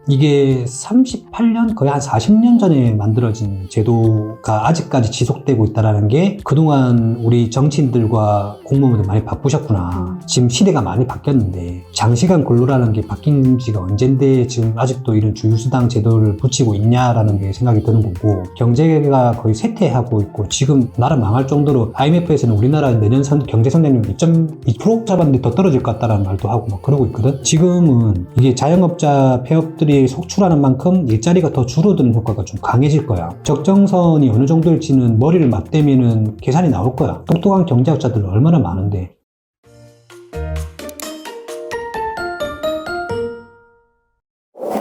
이게 38년, 거의 한 40년 전에 만들어진 제도가 아직까지 지속되고 있다는 게 그동안 우리 정치인들과 공무원들 많이 바쁘셨구나. 지금 시대가 많이 바뀌었는데 장시간 근로라는 게 바뀐 지가 언젠데 지금 아직도 이런 주휴수당 제도를 붙이고 있냐라는 게 생각이 드는 거고, 경제가 거의 쇠퇴하고 있고 지금 나라 망할 정도로 IMF에서는 우리나라 내년 경제 성장률 2.2% 잡았는데 더 떨어질 것 같다는 말도 하고 막 그러고 있거든. 지금은 이게 자영업자 폐업들이 속출하는 만큼 일자리가 더 줄어드는 효과가 좀 강해질 거야. 적정선이 어느 정도일지는 머리를 맞대면은 계산이 나올 거야. 똑똑한 경제학자들 얼마나 많은데.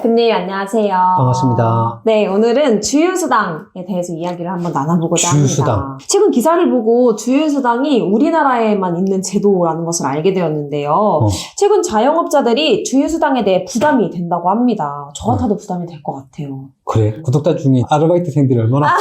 대표님 안녕하세요. 반갑습니다. 네, 오늘은 주휴수당에 대해서 이야기를 한번 나눠보고자 주휴수당. 합니다. 최근 기사를 보고 주휴수당이 우리나라에만 있는 제도라는 것을 알게 되었는데요. 최근 자영업자들이 주휴수당에 대해 부담이 된다고 합니다. 저 같아도 부담이 될 것 같아요. 그래? 구독자 중에 아르바이트생들이 얼마나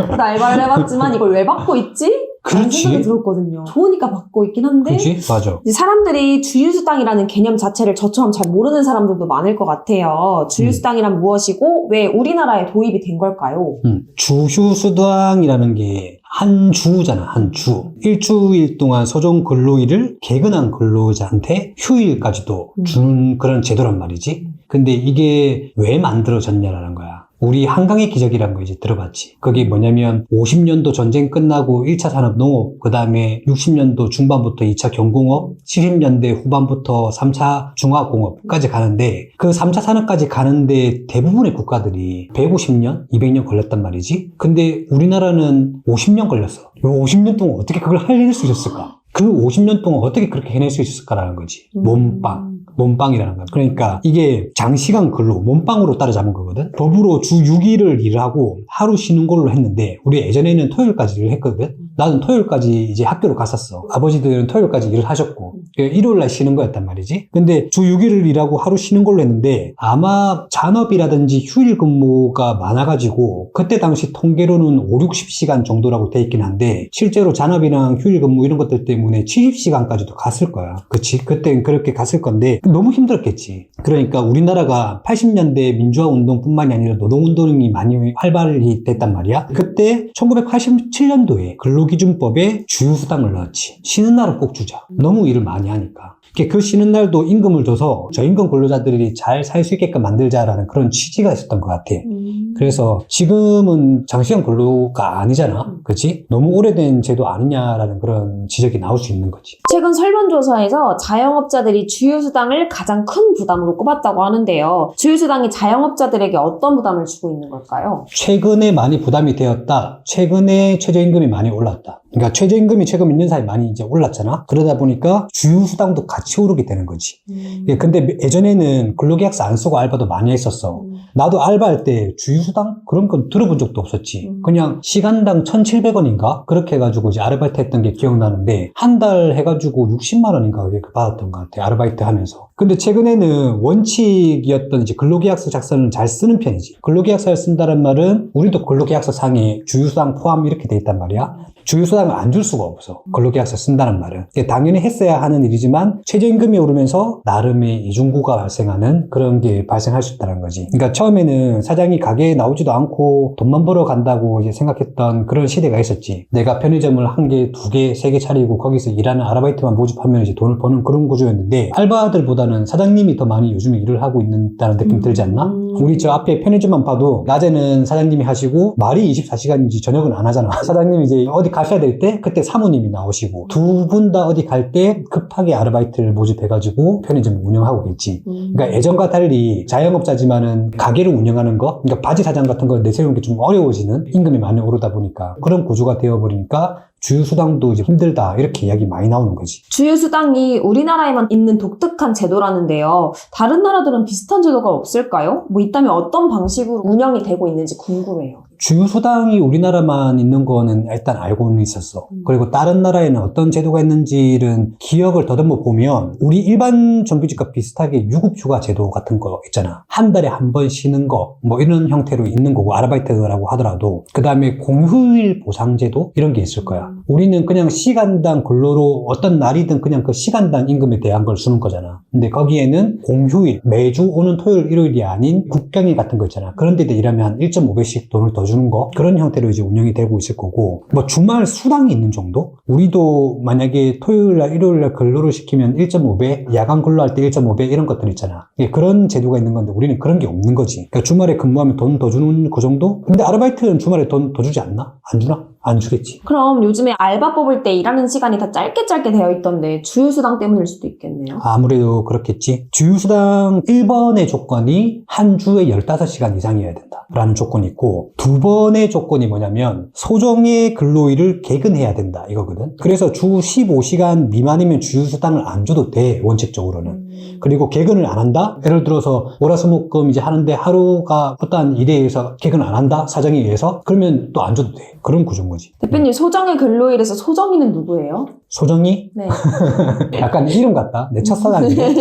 저도 알바를 해봤지만 이걸 왜 받고 있지? 라는 그렇지. 생각이 들었거든요. 좋으니까 받고 있긴 한데 그렇지? 맞아. 이제 사람들이 주휴수당이라는 개념 자체를 저처럼 잘 모르는 사람들도 많을 것 같아요. 주휴수당이란 무엇이고 왜 우리나라에 도입이 된 걸까요? 주휴수당이라는 게 한 주잖아, 한 주. 일주일 동안 소정 근로일을 개근한 근로자한테 휴일까지도 주는 그런 제도란 말이지. 근데 이게 왜 만들어졌냐라는 거야. 우리 한강의 기적이란 거 이제 들어봤지. 그게 뭐냐면 50년도 전쟁 끝나고 1차 산업 농업, 그 다음에 60년도 중반부터 2차 경공업, 70년대 후반부터 3차 중화공업까지 가는데 그 3차 산업까지 가는데 대부분의 국가들이 150년, 200년 걸렸단 말이지. 근데 우리나라는 50년 걸렸어. 이 50년 동안 어떻게 그걸 해낼 수 있었을까? 그 50년 동안 어떻게 그렇게 해낼 수 있었을까라는 거지. 몸빵이라는 거야. 그러니까 이게 장시간 근로, 몸빵으로 따라잡은 거거든. 법으로 주 6일을 일을 하고 하루 쉬는 걸로 했는데 우리 예전에는 토요일까지 일을 했거든. 나는 토요일까지 이제 학교로 갔었어. 아버지들은 토요일까지 일을 하셨고 일요일날 쉬는 거였단 말이지. 근데 주 6일을 일하고 하루 쉬는 걸로 했는데 아마 잔업이라든지 휴일 근무가 많아가지고 그때 당시 통계로는 5, 60시간 정도라고 돼 있긴 한데 실제로 잔업이랑 휴일 근무 이런 것들 때문에 70시간까지도 갔을 거야. 그치? 그땐 그렇게 갔을 건데 너무 힘들었겠지. 그러니까 우리나라가 80년대 민주화 운동뿐만이 아니라 노동운동이 많이 활발히 됐단 말이야. 그때 1987년도에 근로기준법에 주휴수당을 넣었지. 쉬는 날은 꼭 주자. 너무 일을 많이 하니까. 그 쉬는 날도 임금을 줘서 저임금 근로자들이 잘 살 수 있게끔 만들자라는 그런 취지가 있었던 것 같아. 그래서 지금은 장시간 근로가 아니잖아. 그치? 너무 오래된 제도 아니냐라는 그런 지적이 나올 수 있는 거지. 최근 설문조사에서 자영업자들이 주휴수당을 가장 큰 부담으로 꼽았다고 하는데요. 주휴수당이 자영업자들에게 어떤 부담을 주고 있는 걸까요? 최근에 많이 부담이 되었다. 최근에 최저임금이 많이 올랐다. 그러니까 최저임금이 최근 몇 년 사이에 많이 이제 올랐잖아. 그러다 보니까 주휴수당도 같이 오르게 되는 거지. 근데 예전에는 근로계약서 안 쓰고 알바도 많이 했었어. 나도 알바할 때 주휴수당? 그런 건 들어본 적도 없었지. 그냥 시간당 1,700원인가? 그렇게 해가지고 이제 아르바이트 했던 게 기억나는데 한 달 해가지고 60만 원인가 그렇게 받았던 것 같아. 아르바이트 하면서. 근데 최근에는 원칙이었던 이제 근로계약서 작성을 잘 쓰는 편이지. 근로계약서를 쓴다는 말은 우리도 근로계약서 상에 주휴수당 포함 이렇게 돼 있단 말이야. 주휴수당을 안 줄 수가 없어. 근로계약서 쓴다는 말은. 당연히 했어야 하는 일이지만 최저임금이 오르면서 나름의 이중구가 발생하는 그런 게 발생할 수 있다는 거지. 그러니까 처음에는 사장이 가게에 나오지도 않고 돈만 벌어 간다고 이제 생각했던 그런 시대가 있었지. 내가 편의점을 한 개, 두 개, 세 개 차리고 거기서 일하는 아르바이트만 모집하면 이제 돈을 버는 그런 구조였는데 알바들보다는 사장님이 더 많이 요즘에 일을 하고 있다는 느낌 들지 않나? 우리 저 앞에 편의점만 봐도 낮에는 사장님이 하시고 말이 24시간인지 저녁은 안 하잖아. 사장님이 이제 어디 가셔야 될 때 그때 사모님이 나오시고 두 분 다 어디 갈 때 급하게 아르바이트를 모집해가지고 편의점을 운영하고 있지. 그러니까 예전과 달리 자영업자지만은 가게를 운영하는 거, 그러니까 바지 사장 같은 거 내세우는 게 좀 어려워지는 임금이 많이 오르다 보니까 그런 구조가 되어버리니까 주휴수당도 이제 힘들다 이렇게 이야기 많이 나오는 거지. 주휴수당이 우리나라에만 있는 독특한 제도라는데요. 다른 나라들은 비슷한 제도가 없을까요? 있다면 어떤 방식으로 운영이 되고 있는지 궁금해요. 주휴수당이 우리나라만 있는 거는 일단 알고는 있었어. 그리고 다른 나라에는 어떤 제도가 있는지는 기억을 더듬어 보면 우리 일반 정규직과 비슷하게 유급휴가 제도 같은 거 있잖아. 한 달에 한 번 쉬는 거 이런 형태로 있는 거고 아르바이트라고 하더라도 그 다음에 공휴일 보상제도 이런 게 있을 거야. 거야. 우리는 그냥 시간당 근로로 어떤 날이든 그냥 그 시간당 임금에 대한 걸 주는 거잖아. 근데 거기에는 공휴일, 매주 오는 토요일, 일요일이 아닌 국경일 같은 거 있잖아. 그런 데도 일하면 한 1.5배씩 돈을 더 주는 거. 그런 형태로 이제 운영이 되고 있을 거고, 뭐 주말 수당이 있는 정도? 우리도 만약에 토요일날, 일요일날 근로를 시키면 1.5배, 야간 근로할 때 1.5배 이런 것들 있잖아. 그런 제도가 있는 건데 우리는 그런 게 없는 거지. 그러니까 주말에 근무하면 돈 더 주는 그 정도? 근데 아르바이트는 주말에 돈 더 주지 않나? 안 주나? 안 주겠지. 그럼 요즘에 알바 뽑을 때 일하는 시간이 다 짧게 되어 있던데 주휴수당 때문일 수도 있겠네요. 아무래도 그렇겠지. 주휴수당 1번의 조건이 한 주에 15시간 이상이어야 된다 라는 조건이 있고, 2번의 조건이 뭐냐면 소정의 근로일을 개근해야 된다 이거거든. 그래서 주 15시간 미만이면 주휴수당을 안 줘도 돼, 원칙적으로는. 그리고 개근을 안 한다? 예를 들어서 월화수목금 이제 하는데 하루가 어떠한 일에 의해서 개근 안 한다? 사정에 의해서? 그러면 또 안 줘도 돼. 그런 구조인 거지. 대표님, 소정의 근로일에서 소정이는 누구예요? 소정이? 네. 약간 이름 같다. 내 첫사랑이네.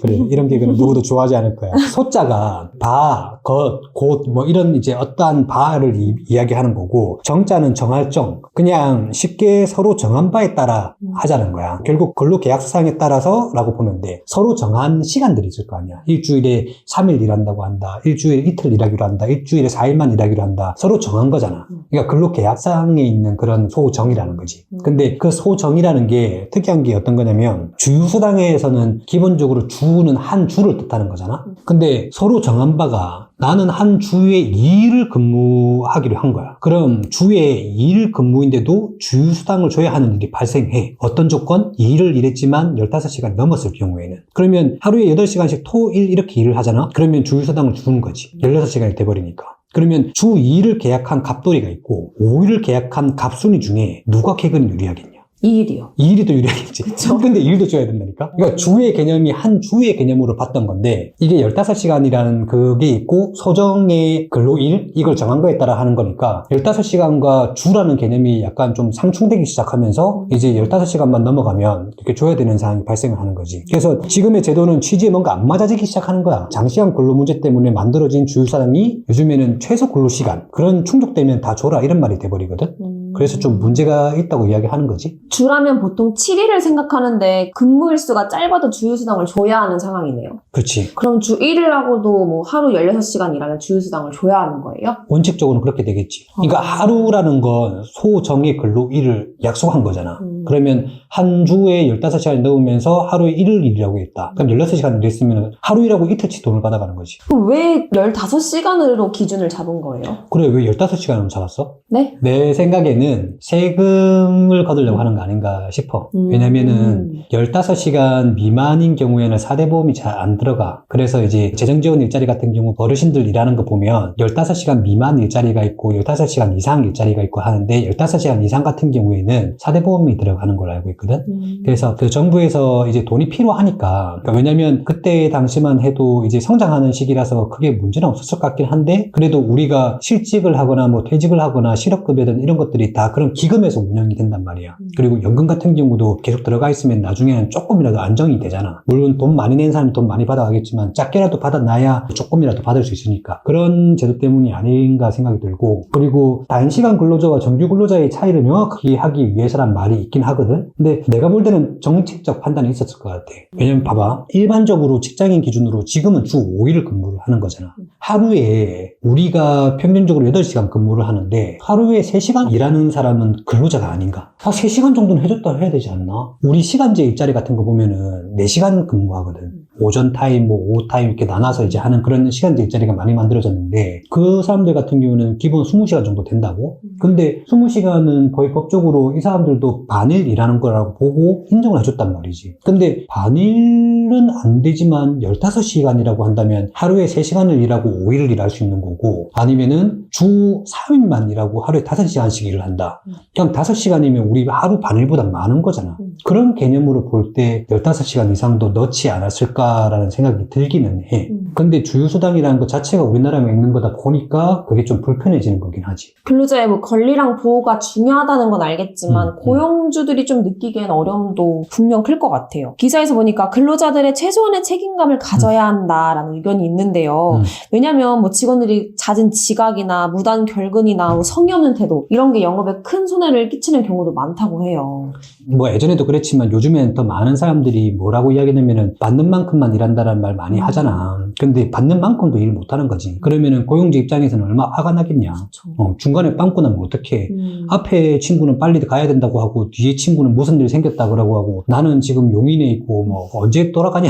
그래, 이런 개그는 누구도 좋아하지 않을 거야. 소자가 바, 것, 곧 뭐 이런 이제 어떠한 바를 이야기하는 거고, 정자는 정할 정. 그냥 쉽게 서로 정한 바에 따라 하자는 거야. 결국 근로계약서상에 따라서 라고 보면 돼. 서로 정한 시간들이 있을 거 아니야. 일주일에 3일 일한다고 한다. 일주일에 이틀 일하기로 한다. 일주일에 4일만 일하기로 한다. 서로 정한 거잖아. 그러니까 근로계약상에 있는 그런 소정이라는 거지. 근데 그 소정이라는 게 특이한 게 어떤 거냐면, 주휴수당에서는 기본적으로 주는 한 주를 뜻하는 거잖아. 근데 서로 정한 바가 나는 한 주에 2일을 근무하기로 한 거야. 그럼 주에 2일 근무인데도 주휴수당을 줘야 하는 일이 발생해. 어떤 조건? 2일을 일했지만 15시간 넘었을 경우에는. 그러면 하루에 8시간씩 토, 일 이렇게 일을 하잖아? 그러면 주휴수당을 주는 거지. 16시간이 돼버리니까. 그러면 주 2일을 계약한 갑돌이가 있고 5일을 계약한 갑순이 중에 누가 개근이 유리하겠냐? 2일이요. 2일이 더 유리하겠지. 근데 2일도 줘야 된다니까? 그러니까 주의 개념이 한 주의 개념으로 봤던 건데, 이게 15시간이라는 그게 있고, 소정의 근로일? 이걸 정한 거에 따라 하는 거니까, 15시간과 주라는 개념이 약간 좀 상충되기 시작하면서, 이제 15시간만 넘어가면 이렇게 줘야 되는 상황이 발생을 하는 거지. 그래서 지금의 제도는 취지에 뭔가 안 맞아지기 시작하는 거야. 장시간 근로 문제 때문에 만들어진 주휴수당이 요즘에는 최소 근로시간, 그런 충족되면 다 줘라, 이런 말이 돼버리거든? 그래서 좀 문제가 있다고 이야기하는 거지. 주라면 보통 7일을 생각하는데 근무일수가 짧아도 주휴수당을 줘야 하는 상황이네요. 그렇지. 그럼 주 1일 하고도 뭐 하루 16시간 일하면 주휴수당을 줘야 하는 거예요? 원칙적으로는 그렇게 되겠지. 그러니까 하루라는 건 소정의 근로일을 약속한 거잖아. 그러면 한 주에 15시간 넣으면서 하루에 1일 일이라고 했다. 그럼 16시간 일했으면 하루 일하고 이틀치 돈을 받아가는 거지. 그럼 왜 15시간으로 기준을 잡은 거예요? 그래, 왜 15시간을 잡았어? 네? 내 생각에는 세금을 거두려고 하는 거 아닌가 싶어. 왜냐면은 15시간 미만인 경우에는 4대 보험이 잘 안 들어가. 그래서 이제 재정지원 일자리 같은 경우 어르신들 일하는 거 보면 15시간 미만 일자리가 있고 15시간 이상 일자리가 있고 하는데, 15시간 이상 같은 경우에는 4대 보험이 들어가는 걸로 알고 있거든. 그래서 그 정부에서 이제 돈이 필요하니까, 그러니까 왜냐면 그때 당시만 해도 이제 성장하는 시기라서 크게 문제는 없었을 것 같긴 한데, 그래도 우리가 실직을 하거나 뭐 퇴직을 하거나 실업급여든 이런 것들이 다 그런 기금에서 운영이 된단 말이야. 그리고 연금 같은 경우도 계속 들어가 있으면 나중에는 조금이라도 안정이 되잖아. 물론 돈 많이 낸 사람이 돈 많이 받아가겠지만 작게라도 받아놔야 조금이라도 받을 수 있으니까. 그런 제도 때문이 아닌가 생각이 들고, 그리고 단시간 근로자와 정규 근로자의 차이를 명확하게 하기 위해서란 말이 있긴 하거든. 근데 내가 볼 때는 정책적 판단이 있었을 것 같아. 왜냐면 봐봐, 일반적으로 직장인 기준으로 지금은 주 5일을 근무를 하는 거잖아. 하루에 우리가 평균적으로 8시간 근무를 하는데 하루에 3시간 일하는 사람은 근로자가 아닌가? 3시간 정도는 해줬다 해야 되지 않나? 우리 시간제 일자리 같은 거 보면은 4시간 근무하거든. 오전 타임, 뭐 오후 타임 이렇게 나눠서 이제 하는 그런 시간제 일자리가 많이 만들어졌는데, 그 사람들 같은 경우는 기본 20시간 정도 된다고? 근데 20시간은 거의 법적으로 이 사람들도 반일 일하는 거라고 보고 인정을 해줬단 말이지. 근데 반일은 안 되지만 15시간이라고 한다면 하루에 3시간을 일하고 5일을 일할 수 있는 거고, 아니면은 주 3일만 일하고 하루에 5시간씩 일을 한다. 그냥 5시간이면 우리 하루 반일보다 많은 거잖아. 그런 개념으로 볼 때 15시간 이상도 넣지 않았을까라는 생각이 들기는 해. 근데 주휴수당이라는 것 자체가 우리나라에 있는 거다 보니까 그게 좀 불편해지는 거긴 하지. 근로자의 뭐 권리랑 보호가 중요하다는 건 알겠지만 고용주들이 좀 느끼기엔 어려움도 분명 클 것 같아요. 기사에서 보니까 근로자들의 최소한의 책임감을 가져야 한다라는 의견이 있는데요. 왜냐면 뭐 직원들이 잦은 지각이나 무단 결근이나 뭐 성의 없는 태도 이런 게 영업에 큰 손해를 끼치는 경우도 많다고 해요. 뭐 예전에도 그랬지만 요즘엔 더 많은 사람들이 뭐라고 이야기하냐면은 받는 만큼만 일한다는 말 많이 하잖아. 근데 받는 만큼도 일 못하는 거지. 그러면은 고용주 입장에서는 얼마나 화가 나겠냐. 그렇죠. 중간에 빵꾸 나면 어떡해. 앞에 친구는 빨리 가야 된다고 하고 뒤에 친구는 무슨 일 생겼다 그러고 하고 나는 지금 용인에 있고 뭐 언제 돌아가냐.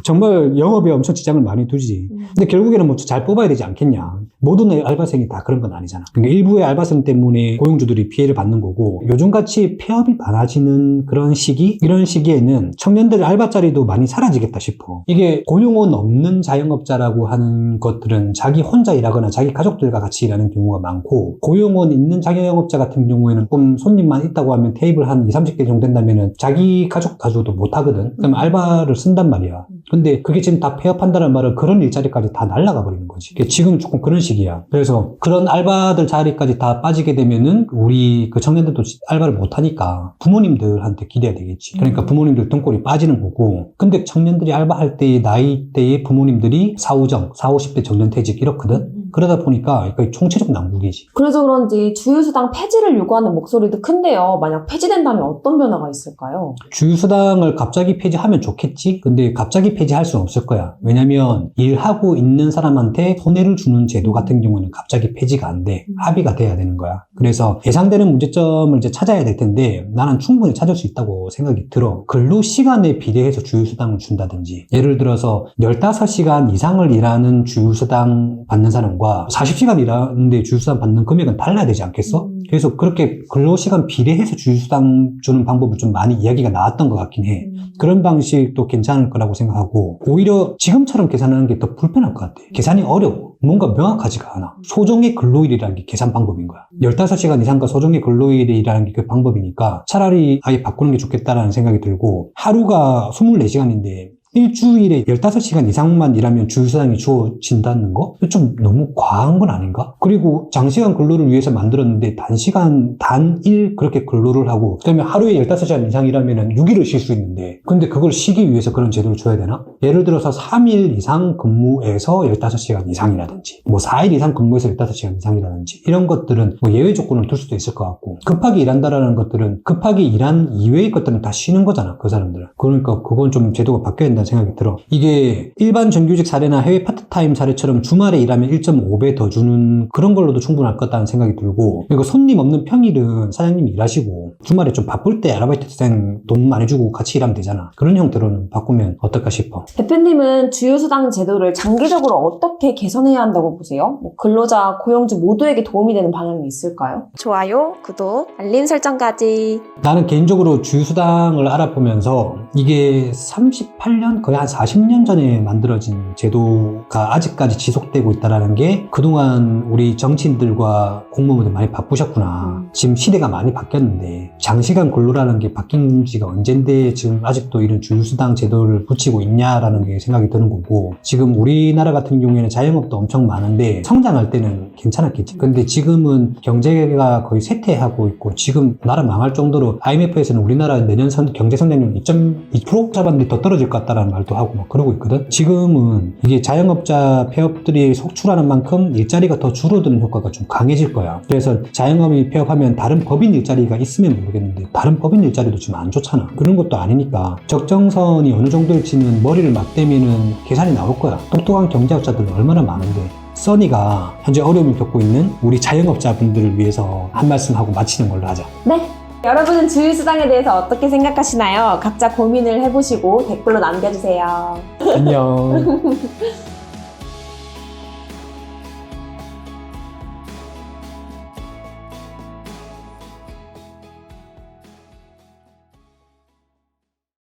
정말 영업에 엄청 지장을 많이 두지. 근데 결국에는 뭐 잘 뽑아야 되지 않겠냐. 모든 알바생이 다 그런 건 아니잖아. 그러니까 일부의 알바생 때문에 고용주들이 피해를 받는 거고 요즘같이 폐업이 많아지는 그런 시기? 이런 시기에는 청년들의 알바자리도 많이 사라지겠다 싶어. 이게 고용원 없는 자영업자라고 하는 것들은 자기 혼자 일하거나 자기 가족들과 같이 일하는 경우가 많고 고용원 있는 자영업자 같은 경우에는 좀 손님만 있다고 하면 테이블 한 20, 30개 정도 된다면 자기 가족 가져도 못 하거든. 그럼 알바를 쓴단 말이야. 근데 그게 지금 다 폐업한다는 말은 그런 일자리까지 다 날아가 버리는 거지. 지금 조금 그런 시기야. 그래서 그런 알바들 자리까지 다 빠지게 되면은 우리 그 청년들도 알바를 못 하니까 부모님들한테 기대야 되겠지. 그러니까 부모님들 등골이 빠지는 거고. 근데 청년들이 알바할 때의 나이대의 부모님들이 40, 50대 정년퇴직 이렇거든. 그러다 보니까 거의 총체적 난국이지. 그래서 그런지 주휴수당 폐지를 요구하는 목소리도 큰데요. 만약 폐지된다면 어떤 변화가 있을까요? 주휴수당을 갑자기 폐지하면 좋겠지? 근데 갑자기 폐지할 수는 없을 거야. 왜냐면 일하고 있는 사람한테 손해를 주는 제도 같은 경우는 갑자기 폐지가 안 돼. 합의가 돼야 되는 거야. 그래서 예상되는 문제점을 이제 찾아야 될 텐데 나는 충분히 찾을 수 있다고 생각이 들어. 근로시간에 비례해서 주휴수당을 준다든지 예를 들어서 15시간 이상을 일하는 주휴수당 받는 사람과 40시간 일하는데 주휴수당 받는 금액은 달라야 되지 않겠어? 그래서 그렇게 근로시간 비례해서 주휴수당 주는 방법을 좀 많이 이야기가 나왔던 것 같긴 해. 그런 방식도 괜찮을 거라고 생각하고 오히려 지금처럼 계산하는 게 더 불편할 것 같아. 계산이 어려워. 뭔가 명확하지가 않아. 소정의 근로일이라는 게 계산 방법인 거야. 15시간 이상과 소정의 근로일이라는 게 그 방법이니까 차라리 아예 바꾸는 게 좋겠다라는 생각이 들고 하루가 24시간인데 일주일에 15시간 이상만 일하면 주휴수당이 주어진다는 거? 좀 너무 과한 건 아닌가? 그리고 장시간 근로를 위해서 만들었는데 단시간, 단일 그렇게 근로를 하고 그다음에 하루에 15시간 이상 일하면 6일을 쉴 수 있는데 근데 그걸 쉬기 위해서 그런 제도를 줘야 되나? 예를 들어서 3일 이상 근무해서 15시간 이상이라든지 뭐 4일 이상 근무해서 15시간 이상이라든지 이런 것들은 뭐 예외 조건을 둘 수도 있을 것 같고 급하게 일한다라는 것들은 급하게 일한 이외의 것들은 다 쉬는 거잖아. 그 사람들은. 그러니까 그건 좀 제도가 바뀌어야 된다 생각이 들어. 이게 일반 정규직 사례나 해외 파트타임 사례처럼 주말에 일하면 1.5배 더 주는 그런 걸로도 충분할 것 같다는 생각이 들고 그리고 손님 없는 평일은 사장님이 일하시고 주말에 좀 바쁠 때 아르바이트생 돈 많이 주고 같이 일하면 되잖아. 그런 형태로는 바꾸면 어떨까 싶어. 대표님은 주휴수당 제도를 장기적으로 어떻게 개선해야 한다고 보세요? 뭐 근로자, 고용주 모두에게 도움이 되는 방향이 있을까요? 좋아요, 구독, 알림 설정까지. 나는 개인적으로 주휴수당을 알아보면서 이게 38년 거의 한 40년 전에 만들어진 제도가 아직까지 지속되고 있다는 게 그동안 우리 정치인들과 공무원들 많이 바쁘셨구나. 지금 시대가 많이 바뀌었는데 장시간 근로라는 게 바뀐 지가 언젠데 지금 아직도 이런 주휴수당 제도를 붙이고 있냐라는 게 생각이 드는 거고 지금 우리나라 같은 경우에는 자영업도 엄청 많은데 성장할 때는 괜찮았겠지. 근데 지금은 경제가 거의 쇠퇴하고 있고 지금 나라 망할 정도로 IMF에서는 우리나라 내년 경제 성장률 2.2% 잡았는데 더 떨어질 것 같다라는 말도 하고 막 그러고 있거든. 지금은 이게 자영업자 폐업들이 속출하는 만큼 일자리가 더 줄어드는 효과가 좀 강해질 거야. 그래서 자영업이 폐업하면 다른 법인 일자리가 있으면 모르겠는데 다른 법인 일자리도 지금 안 좋잖아. 그런 것도 아니니까 적정선이 어느 정도일지는 머리를 맞대면은 계산이 나올 거야. 똑똑한 경제학자들은 얼마나 많은데. 써니가 현재 어려움을 겪고 있는 우리 자영업자분들을 위해서 한 말씀 하고 마치는 걸로 하자. 네. 여러분은 주휴수당에 대해서 어떻게 생각하시나요? 각자 고민을 해보시고 댓글로 남겨주세요. 안녕.